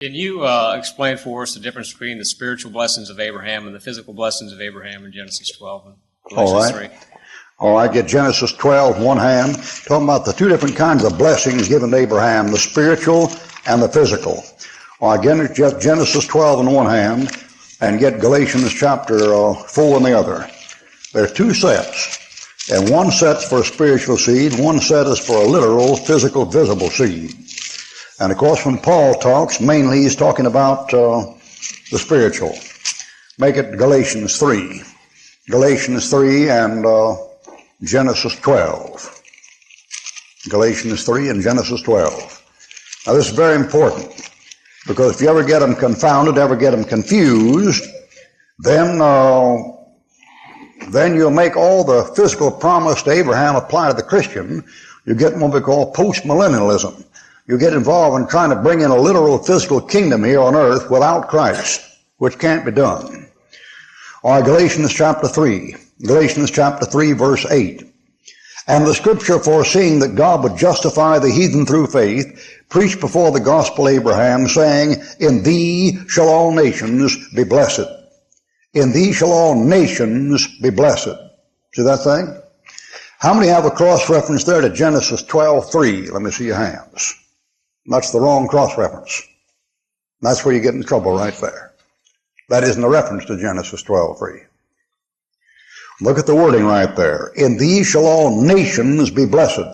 Can you explain for us the difference between the spiritual blessings of Abraham and the physical blessings of Abraham in Genesis 12 and Galatians 3? All right, get Genesis 12 one hand, talking about the two different kinds of blessings given to Abraham, the spiritual and the physical. All right, get Genesis 12 in one hand and get Galatians chapter 4 in the other. There are two sets, and one set's for a spiritual seed, one set is for a literal, physical, visible seed. And of course, when Paul talks, mainly he's talking about the spiritual. Make it Galatians 3. Galatians 3 and Genesis 12. Galatians 3 and Genesis 12. Now this is very important, because if you ever get them confounded, ever get them confused, then you'll make all the physical promise to Abraham apply to the Christian. You get what we call post-millennialism. You get involved in trying to bring in a literal physical kingdom here on earth without Christ, which can't be done. All right, Galatians chapter 3. Galatians chapter 3, verse 8. And the scripture, foreseeing that God would justify the heathen through faith, preached before the gospel Abraham, saying, In thee shall all nations be blessed. In thee shall all nations be blessed. See that thing? How many have a cross-reference there to Genesis 12:3? Let me see your hands. That's the wrong cross-reference. That's where you get in trouble right there. That isn't a reference to Genesis 12:3. Look at the wording right there. In thee shall all nations be blessed.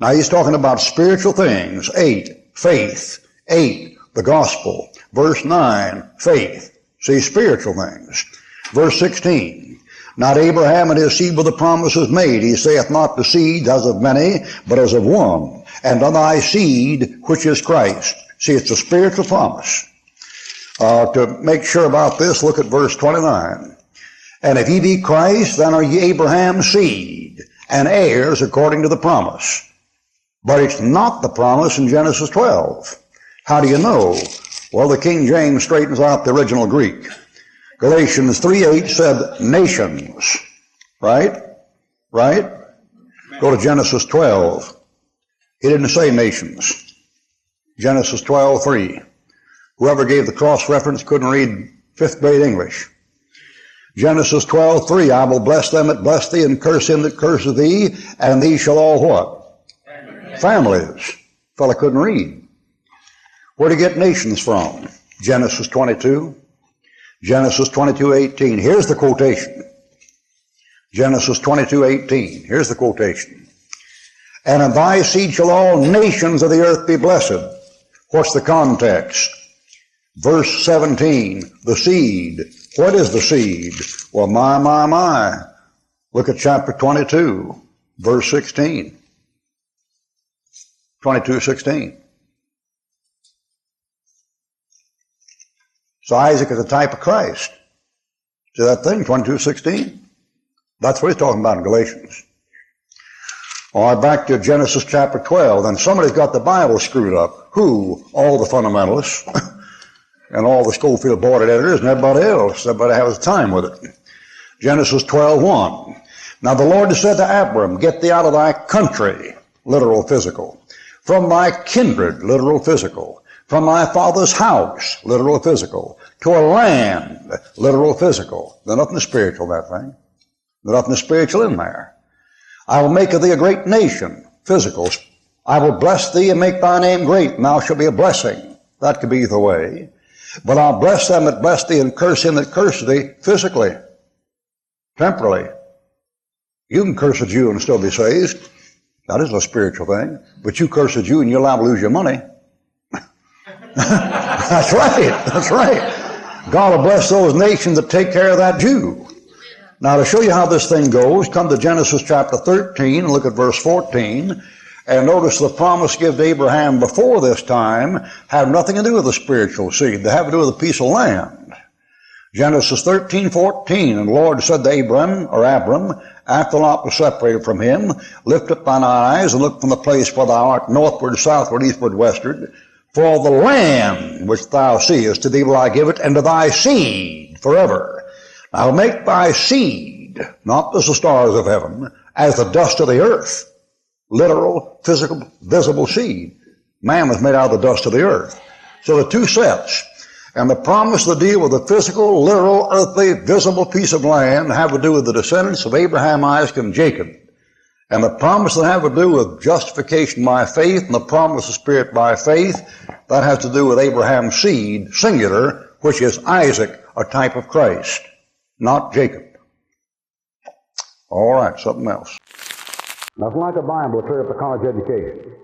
Now he's talking about spiritual things. 8, faith. 8, the gospel. Verse 9, faith. See, spiritual things. Verse 16. Not Abraham and his seed were the promises made. He saith not to seeds as of many, but as of one. And on thy seed, which is Christ. See, it's a spiritual promise. To make sure about this, look at verse 29. And if ye be Christ, then are ye Abraham's seed, and heirs according to the promise. But it's not the promise in Genesis 12. How do you know? Well, the King James straightens out the original Greek. Galatians 3:8 said nations, right? Right? Go to Genesis 12. He didn't say nations. Genesis 12:3. Whoever gave the cross-reference couldn't read 5th grade English. Genesis 12:3, I will bless them that bless thee, and curse him that curses thee, and these shall all what? Families. Fella couldn't read. Where to get nations from? Genesis 22. Genesis 22:18. Here's the quotation. Genesis 22:18. Here's the quotation. And in thy seed shall all nations of the earth be blessed. What's the context? Verse 17, the seed. What is the seed? Well, my. Look at chapter 22, verse 16. 22:16. So Isaac is a type of Christ. See that thing, 22:16? That's what he's talking about in Galatians. All right, back to Genesis chapter 12. And somebody's got the Bible screwed up. Who? All the fundamentalists and all the Schofield board editors and everybody else. Everybody has time with it. Genesis 12:1. Now the Lord said to Abram, get thee out of thy country, literal physical, from thy kindred, literal physical, from thy father's house, literal physical, to a land, literal physical. There's nothing spiritual in that thing. There's nothing spiritual in there. I will make of thee a great nation, physical. I will bless thee and make thy name great, and thou shalt be a blessing. That could be either way. But I'll bless them that bless thee and curse him that curses thee, physically, temporally. You can curse a Jew and still be saved. That isn't a spiritual thing. But you curse a Jew and you're liable to lose your money. That's right. That's right. God will bless those nations that take care of that Jew. Now, to show you how this thing goes, come to Genesis chapter 13 and look at verse 14. And notice the promise given to Abraham before this time had nothing to do with the spiritual seed. They have to do with a piece of land. Genesis 13:14, and the Lord said to Abram, after Lot was separated from him, lift up thine eyes and look from the place where thou art, northward, southward, eastward, westward. For the land which thou seest, to thee will I give it, and to thy seed forever. I will make thy seed, not as the stars of heaven, as the dust of the earth. Literal, physical, visible seed. Man was made out of the dust of the earth. So the two sets. And the promise to deal with the physical, literal, earthly, visible piece of land have to do with the descendants of Abraham, Isaac, and Jacob. And the promise that have to do with justification by faith and the promise of Spirit by faith, that has to do with Abraham's seed, singular, which is Isaac, a type of Christ, not Jacob. All right, something else. Nothing like a Bible to clear up a college education.